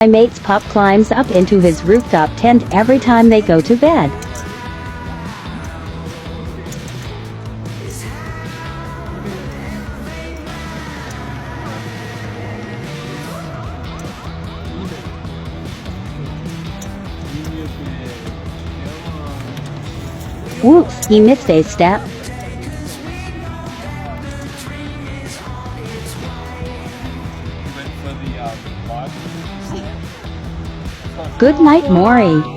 My mate's pup climbs up into his rooftop tent every time they go to bed. Whoops, he missed a step. Good night, Maury.